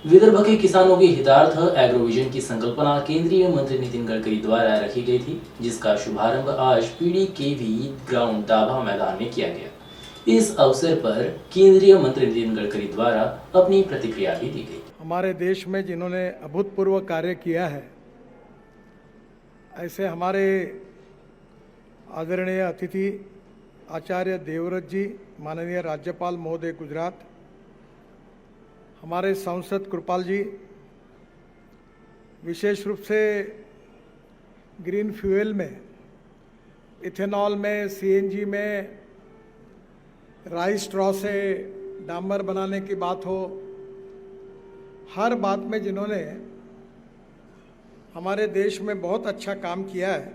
विदर्भ के किसानों के हितार्थ एग्रोविजन की संकल्पना केंद्रीय मंत्री नितिन गडकरी द्वारा रखी गई थी, जिसका शुभारंभ आज पीडीकेवी ग्राउंड दाभा मैदान में किया गया। इस अवसर पर केंद्रीय मंत्री नितिन गडकरी द्वारा अपनी प्रतिक्रिया भी दी गई। हमारे देश में जिन्होंने अभूतपूर्व कार्य किया है, ऐसे हमारे आदरणीय अतिथि आचार्य देवव्रत जी, माननीय राज्यपाल महोदय गुजरात, हमारे सांसद कृपाल जी, विशेष रूप से ग्रीन फ्यूल में, इथेनॉल में, सीएनजी में, राइस स्ट्रॉ से डामर बनाने की बात हो, हर बात में जिन्होंने हमारे देश में बहुत अच्छा काम किया है,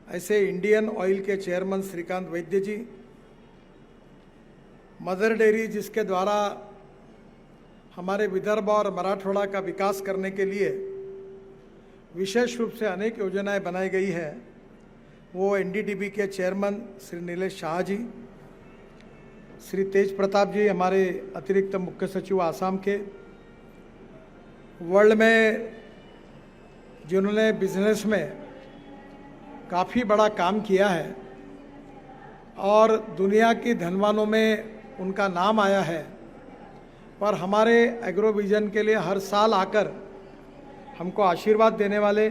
ऐसे इंडियन ऑयल के चेयरमैन श्रीकांत वैद्य जी, मदर डेयरी जिसके द्वारा हमारे विदर्भ और मराठवाड़ा का विकास करने के लिए विशेष रूप से अनेक योजनाएं बनाई गई है, वो एनडीडीबी के चेयरमैन श्री नीलेश शाह जी, श्री तेज प्रताप जी, हमारे अतिरिक्त मुख्य सचिव आसाम के, वर्ल्ड में जिन्होंने बिजनेस में काफ़ी बड़ा काम किया है और दुनिया की धनवानों में उनका नाम आया है, पर हमारे एग्रोविजन के लिए हर साल आकर हमको आशीर्वाद देने वाले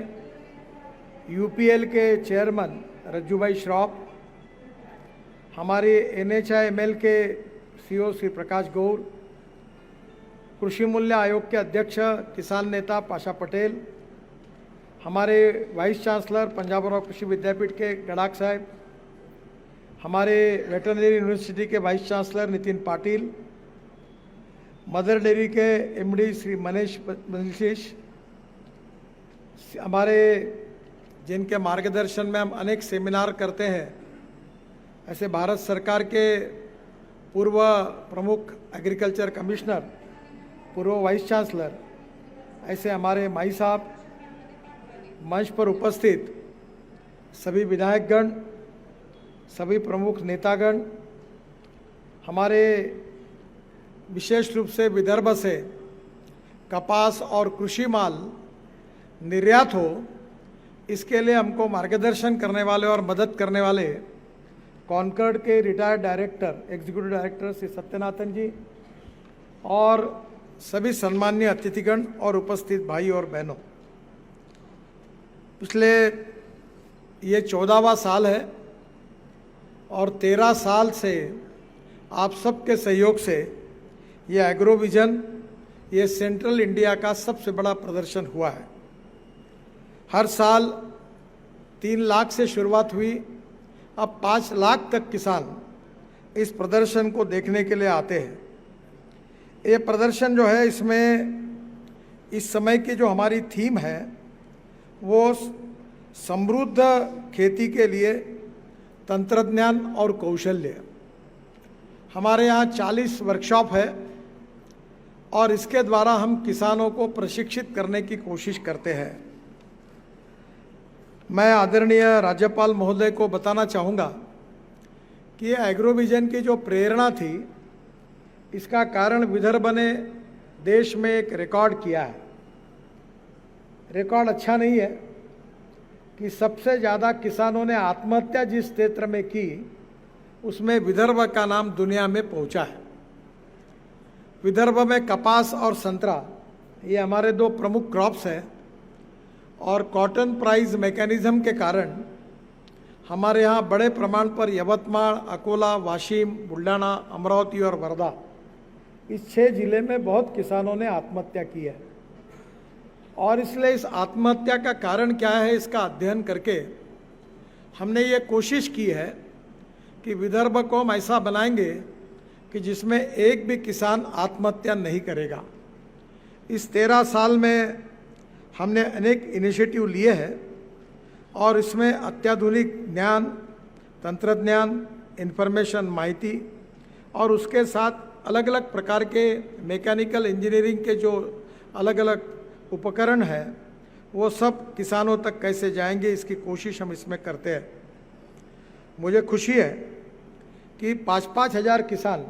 यूपीएल के चेयरमैन रज्जू भाई श्रॉफ, हमारे एनएचआईएमएल के सीईओ श्री प्रकाश गौर, कृषि मूल्य आयोग के अध्यक्ष किसान नेता पाशा पटेल, हमारे वाइस चांसलर पंजाबराव कृषि विद्यापीठ के गड़ाक साहब, हमारे वेटरनरी यूनिवर्सिटी के vice chancellor Nitin Patil, mother dairy के एमडी श्री मनीष बंशीश, हमारे जिनके मार्गदर्शन में हम अनेक सेमिनार करते हैं, ऐसे भारत सरकार के पूर्व प्रमुख एग्रीकल्चर कमिश्नर, पूर्व वाइस चांसलर, ऐसे हमारे माई साहब, मंच पर उपस्थित सभी विधायकगण, सभी प्रमुख नेतागण, हमारे विशेष रूप से विदर्भ से कपास और कृषि माल निर्यात हो, इसके लिए हमको मार्गदर्शन करने वाले और मदद करने वाले कॉन्कर्ड के retired director, executive director Shri Sathyanathan ji और सभी सम्माननीय अतिथिगण और उपस्थित भाई और बहनों, पिछले ये 14वां साल है और 13 साल से आप सबके सहयोग से ये एग्रोविजन, ये सेंट्रल इंडिया का सबसे बड़ा प्रदर्शन हुआ है। हर साल 3 लाख से शुरुआत हुई, अब 5 लाख तक किसान इस प्रदर्शन को देखने के लिए आते हैं। ये प्रदर्शन जो है, इसमें इस समय की जो हमारी थीम है वो समृद्ध खेती के लिए तंत्रज्ञान और कौशल्य। हमारे यहाँ 40 वर्कशॉप है और इसके द्वारा हम किसानों को प्रशिक्षित करने की कोशिश करते हैं। मैं आदरणीय राज्यपाल महोदय को बताना चाहूँगा कि ये एग्रोविजन की जो प्रेरणा थी, इसका कारण विदर्भ ने देश में एक रिकॉर्ड किया है। रिकॉर्ड अच्छा नहीं है कि सबसे ज़्यादा किसानों ने आत्महत्या जिस क्षेत्र में की, उसमें विदर्भ का नाम दुनिया में पहुंचा है। विदर्भ में कपास और संतरा, ये हमारे 2 प्रमुख क्रॉप्स हैं और कॉटन प्राइस मैकेनिज्म के कारण हमारे यहाँ बड़े प्रमाण पर यवतमाल, अकोला, वाशिम, बुल्ढाना, अमरावती और वर्धा, इस 6 जिले में बहुत किसानों ने आत्महत्या की है। और इसलिए इस आत्महत्या का कारण क्या है, इसका अध्ययन करके हमने ये कोशिश की है कि विदर्भ को हम ऐसा बनाएंगे कि जिसमें एक भी किसान आत्महत्या नहीं करेगा। इस 13 साल में हमने अनेक इनिशिएटिव लिए हैं और इसमें अत्याधुनिक ज्ञान, तंत्रज्ञान, इंफॉर्मेशन, माहिती और उसके साथ अलग अलग प्रकार के मैकेनिकल इंजीनियरिंग के जो अलग अलग उपकरण है, वो सब किसानों तक कैसे जाएंगे, इसकी कोशिश हम इसमें करते हैं। मुझे खुशी है कि 5-5 हज़ार किसान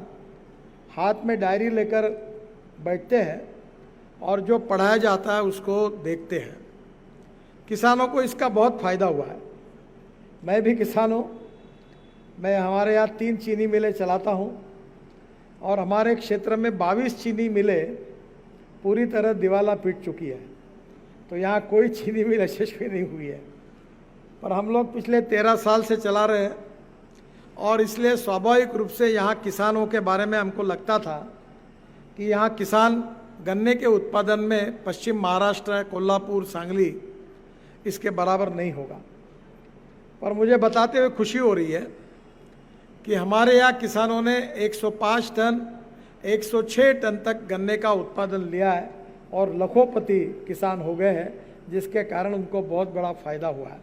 हाथ में डायरी लेकर बैठते हैं और जो पढ़ाया जाता है उसको देखते हैं। किसानों को इसका बहुत फ़ायदा हुआ है। मैं भी किसान हूँ। मैं हमारे यहाँ 3 चीनी मिलें चलाता हूँ और हमारे क्षेत्र में 22 चीनी मिलें पूरी तरह दिवाला पीट चुकी है। तो यहाँ कोई चीनी मिल यशस्वी नहीं हुई है, पर हम लोग पिछले 13 साल से चला रहे हैं और इसलिए स्वाभाविक रूप से यहाँ किसानों के बारे में हमको लगता था कि यहाँ किसान गन्ने के उत्पादन में पश्चिम महाराष्ट्र, कोल्हापुर, सांगली इसके बराबर नहीं होगा। पर मुझे बताते हुए खुशी हो रही है कि हमारे यहाँ किसानों ने 105 टन 106 टन तक गन्ने का उत्पादन लिया है और लखोपति किसान हो गए हैं, जिसके कारण उनको बहुत बड़ा फ़ायदा हुआ है।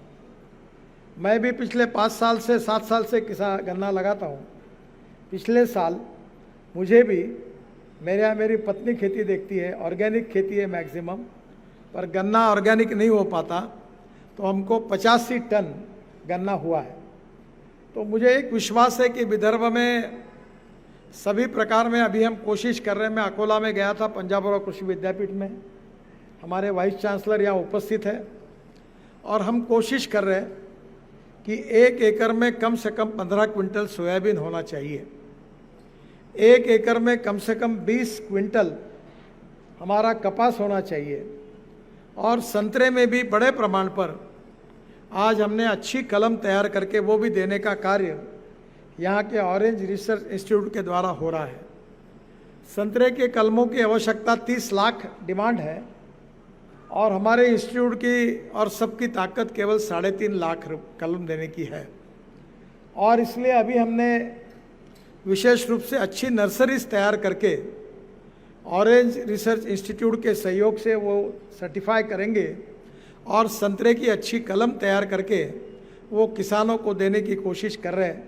मैं भी पिछले 5 साल से 7 साल से गन्ना लगाता हूँ। पिछले साल मुझे भी मेरी पत्नी खेती देखती है, ऑर्गेनिक खेती है मैक्सिमम, पर गन्ना ऑर्गेनिक नहीं हो पाता, तो हमको 85 टन गन्ना हुआ है। तो मुझे एक विश्वास है कि विदर्भ में सभी प्रकार में अभी हम कोशिश कर रहे हैं। मैं अकोला में गया था, पंजाब और कृषि विद्यापीठ में, हमारे वाइस चांसलर यहाँ उपस्थित है, और हम कोशिश कर रहे हैं कि 1 एकड़ में कम से कम 15 क्विंटल सोयाबीन होना चाहिए, 1 एकड़ में कम से कम 20 क्विंटल हमारा कपास होना चाहिए, और संतरे में भी बड़े प्रमाण पर आज हमने अच्छी कलम तैयार करके वो भी देने का कार्य यहाँ के ऑरेंज रिसर्च इंस्टीट्यूट के द्वारा हो रहा है। संतरे के कलमों की आवश्यकता 30 लाख डिमांड है और हमारे इंस्टीट्यूट की और सबकी ताकत केवल 3.5 लाख कलम देने की है। और इसलिए अभी हमने विशेष रूप से अच्छी नर्सरीज तैयार करके ऑरेंज रिसर्च इंस्टीट्यूट के सहयोग से वो सर्टिफाई करेंगे और संतरे की अच्छी कलम तैयार करके वो किसानों को देने की कोशिश कर रहे हैं,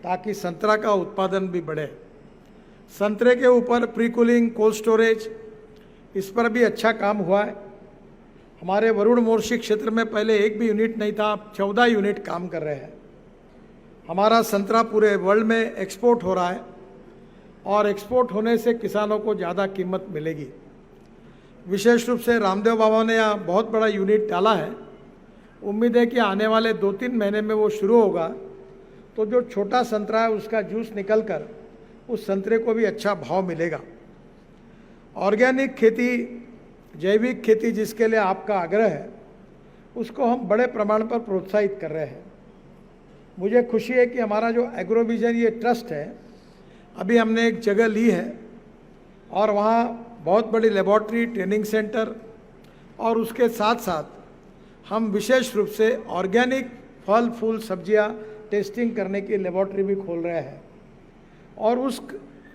ताकि संतरा का उत्पादन भी बढ़े। संतरे के ऊपर प्री कूलिंग, कोल्ड स्टोरेज, इस पर भी अच्छा काम हुआ है। हमारे वरुण मोर्शी क्षेत्र में पहले एक भी यूनिट नहीं था, अब 14 यूनिट काम कर रहे हैं। हमारा संतरा पूरे वर्ल्ड में एक्सपोर्ट हो रहा है और एक्सपोर्ट होने से किसानों को ज़्यादा कीमत मिलेगी। विशेष रूप से रामदेव बाबा ने यहाँ बहुत बड़ा यूनिट डाला है। उम्मीद है कि आने वाले 2-3 महीने में वो शुरू होगा, तो जो छोटा संतरा है उसका जूस निकलकर उस संतरे को भी अच्छा भाव मिलेगा। ऑर्गेनिक खेती, जैविक खेती जिसके लिए आपका आग्रह है, उसको हम बड़े प्रमाण पर प्रोत्साहित कर रहे हैं। मुझे खुशी है कि हमारा जो एग्रोविजन ये ट्रस्ट है, अभी हमने एक जगह ली है और वहाँ बहुत बड़ी लेबॉर्ट्री, ट्रेनिंग सेंटर और उसके साथ साथ हम विशेष रूप से ऑर्गेनिक फल, फूल, सब्जियाँ टेस्टिंग करने की लेबॉर्ट्री भी खोल रहे हैं और उस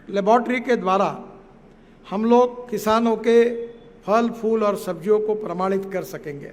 लेबॉर्ट्री के द्वारा हम लोग किसानों के फल, फूल और सब्जियों को प्रमाणित कर सकेंगे।